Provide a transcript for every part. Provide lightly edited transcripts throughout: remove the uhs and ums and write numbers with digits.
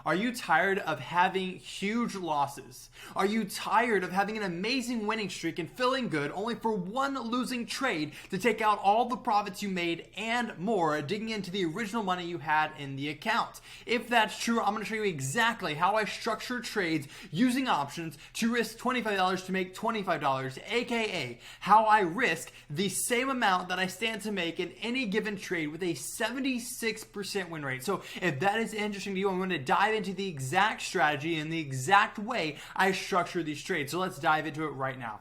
Are you tired of having huge losses? Are you tired of having an amazing winning streak and feeling good only for one losing trade to take out all the profits you made and more, digging into the original money you had in the account? If that's true, I'm going to show you exactly how I structure trades using options to risk $25 to make $25, aka how I risk the same amount that I stand to make in any given trade with a 76% win rate. So if that is interesting to you, I'm going to dive into the exact strategy and the exact way I structure these trades. So let's dive into it right now.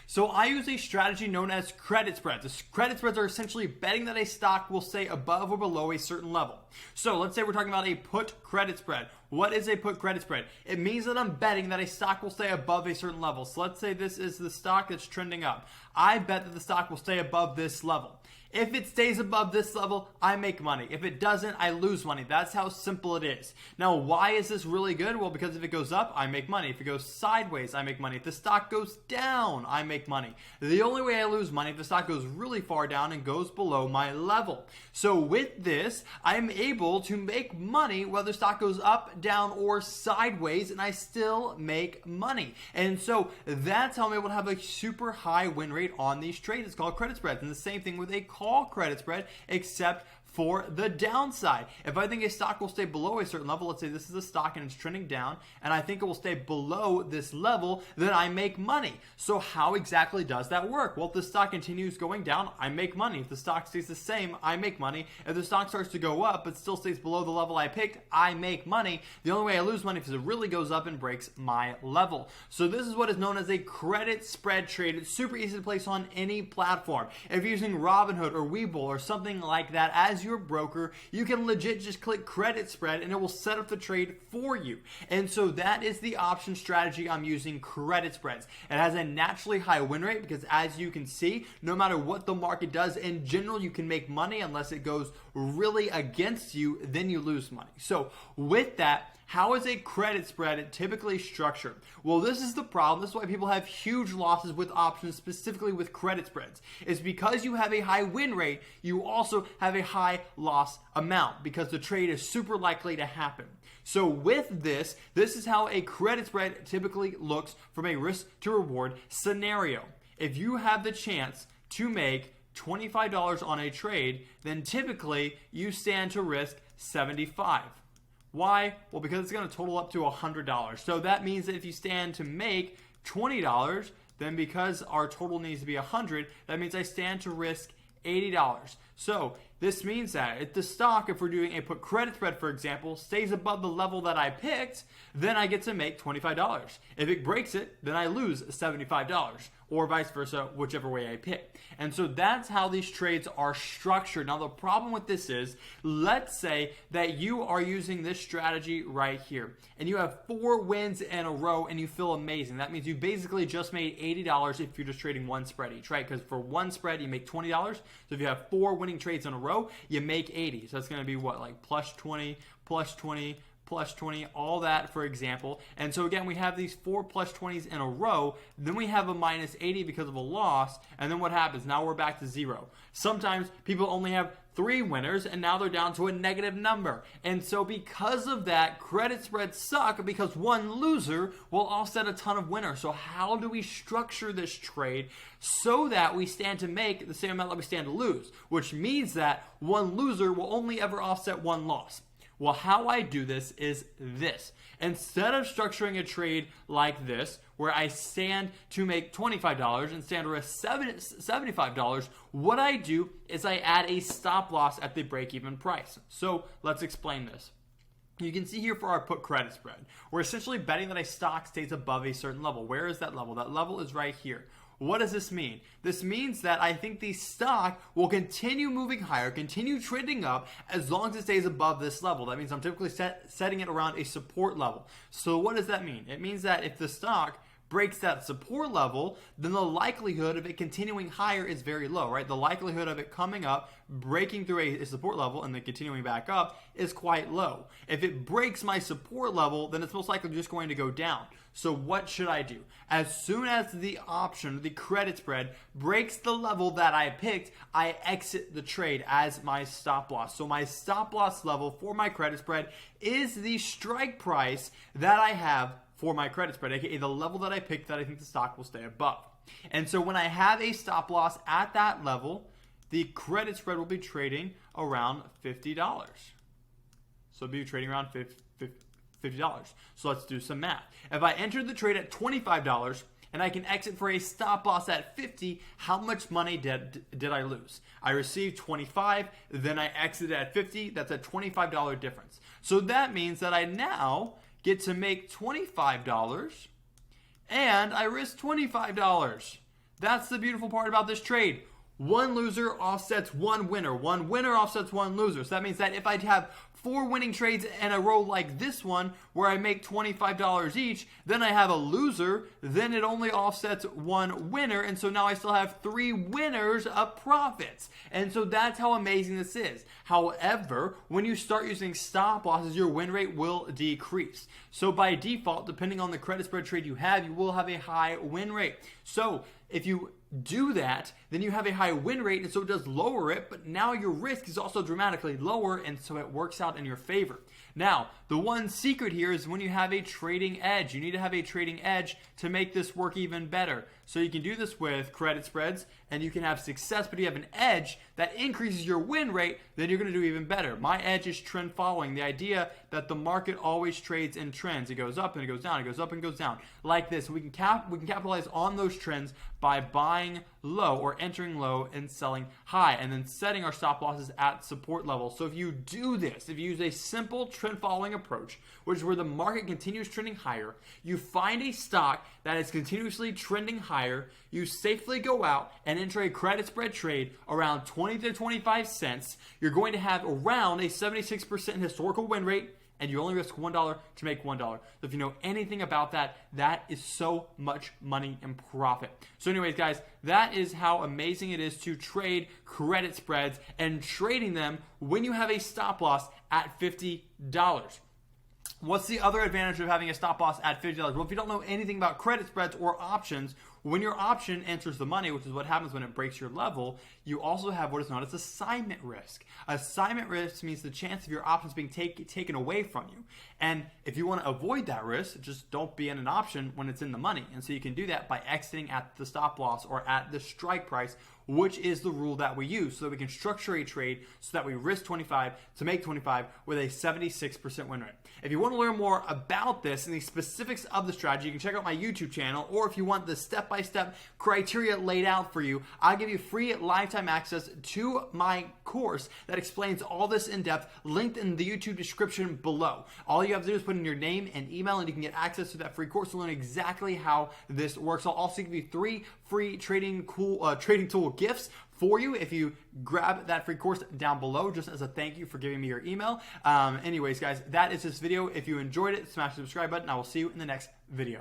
So I use a strategy known as credit spreads. Credit spreads are essentially betting that a stock will stay above or below a certain level. So let's say we're talking about a put credit spread. What is a put credit spread? It means that I'm betting that a stock will stay above a certain level. So let's say this is the stock that's trending up. I bet that the stock will stay above this level. If it stays above this level, I make money. If it doesn't, I lose money. That's how simple it is. Now, why is this really good? Well, because if it goes up, I make money. If it goes sideways, I make money. If the stock goes down, I make money. The only way I lose money if the stock goes really far down and goes below my level. So with this, I'm able to make money whether stock goes up, down, or sideways, and I still make money. And so that's how I'm able to have a super high win rate on these trades. It's called credit spreads. And the same thing with a call credit spread, except for the downside. If I think a stock will stay below a certain level, let's say this is a stock and it's trending down, and I think it will stay below this level, then I make money. So how exactly does that work? Well, if the stock continues going down, I make money. If the stock stays the same, I make money. If the stock starts to go up but still stays below the level I picked, I make money. The only way I lose money is if it really goes up and breaks my level. So this is what is known as a credit spread trade. It's super easy to place on any platform. If you're using Robinhood or Webull or something like that as your broker, you can legit just click credit spread and it will set up the trade for you. And so that is the option strategy I'm using, credit spreads. It has a naturally high win rate because, as you can see, no matter what the market does, in general, you can make money unless it goes really against you, then you lose money. So with that, how is a credit spread typically structured? Well, this is the problem. This is why people have huge losses with options, specifically with credit spreads. It's because you have a high win rate, you also have a high loss amount because the trade is super likely to happen. So with this is how a credit spread typically looks from a risk to reward scenario. If you have the chance to make $25 on a trade, then typically you stand to risk $75. Why? Well, because it's going to total up to $100. So that means that if you stand to make $20, then because our total needs to be $100, that means I stand to risk $80. So this means that if the stock, if we're doing a put credit spread, for example, stays above the level that I picked, then I get to make $25. If it breaks it, then I lose $75. Or vice versa, whichever way I pick. And so that's how these trades are structured. Now, the problem with this is, let's say that you are using this strategy right here, and you have 4 wins in a row, and you feel amazing. That means you basically just made $80 if you're just trading one spread each, right? Because for one spread, you make $20. So if you have 4 winning trades in a row, you make 80. So that's going to be what, like plus 20, plus 20, plus 20, all that, for example. And so again, we have these 4 plus 20s in a row, then we have a minus 80 because of a loss, and then what happens? Now we're back to 0. Sometimes people only have 3 winners, and now they're down to a negative number. And so because of that, credit spreads suck because one loser will offset a ton of winners. So how do we structure this trade so that we stand to make the same amount that we stand to lose? Which means that one loser will only ever offset one loss. Well, how I do this is this. Instead of structuring a trade like this, where I stand to make $25 and stand to risk $75, what I do is I add a stop loss at the break-even price. So let's explain this. You can see here for our put credit spread, we're essentially betting that a stock stays above a certain level. Where is that level? That level is right here. What does this mean? This means that I think the stock will continue moving higher, continue trending up as long as it stays above this level. That means I'm typically setting it around a support level. So what does that mean? It means that if the stock breaks that support level, then the likelihood of it continuing higher is very low, right? The likelihood of it coming up, breaking through a support level, and then continuing back up is quite low. If it breaks my support level, then it's most likely just going to go down. So what should I do? As soon as the option, the credit spread, breaks the level that I picked, I exit the trade as my stop loss. So my stop loss level for my credit spread is the strike price that I have for my credit spread, aka the level that I picked that I think the stock will stay above. And so when I have a stop loss at that level, the credit spread will be trading around $50. So it'll be trading around $50. So let's do some math. If I entered the trade at $25 and I can exit for a stop loss at $50, how much money did I lose? I received $25, then I exited at $50. That's a $25 difference. So that means that I now get to make $25 and I risk $25. That's the beautiful part about this trade. One loser offsets one winner. One winner offsets one loser. So that means that if I have 4 winning trades in a row like this one, where I make $25 each, then I have a loser, then it only offsets one winner, and so now I still have 3 winners of profits. And so that's how amazing this is. However, when you start using stop losses, your win rate will decrease. So by default, depending on the credit spread trade you will have a high win rate. So if you do that, then you have a high win rate, and so it does lower it, but now your risk is also dramatically lower, and so it works out in your favor. Now, the one secret here is when you have a trading edge. You need to have a trading edge to make this work even better. So you can do this with credit spreads, and you can have success, but you have an edge that increases your win rate, then you're going to do even better. My edge is trend following. The idea that the market always trades in trends. It goes up and it goes down. It goes up and goes down. Like this. We can capitalize on those trends by buying low or entering low and selling high, and then setting our stop losses at support levels. So if you do this, if you use a simple trend following approach, which is where the market continues trending higher, you find a stock that is continuously trending higher, you safely go out and enter a credit spread trade around 20 to 25 cents, you're going to have around a 76% historical win rate, and you only risk $1 to make $1. So if you know anything about that, that is so much money in profit. So anyways, guys, that is how amazing it is to trade credit spreads and trading them when you have a stop loss at $50. What's the other advantage of having a stop loss at $50? Well, if you don't know anything about credit spreads or options, when your option enters the money, which is what happens when it breaks your level, you also have what is known as assignment risk. Assignment risk means the chance of your options being taken away from you. And if you want to avoid that risk, just don't be in an option when it's in the money. And so you can do that by exiting at the stop loss or at the strike price, which is the rule that we use, so that we can structure a trade so that we risk 25 to make 25 with a 76% win rate. If you want to learn more about this and the specifics of the strategy, you can check out my YouTube channel, or if you want the step-by-step criteria laid out for you, I'll give you free lifetime access to my course that explains all this in depth, linked in the YouTube description below. All you have to do is put in your name and email, and you can get access to that free course to learn exactly how this works. I'll also give you 3 free trading tool gifts for you if you grab that free course down below, just as a thank you for giving me your email. Anyways, guys, that is this video. If you enjoyed it, smash the subscribe button. I will see you in the next video.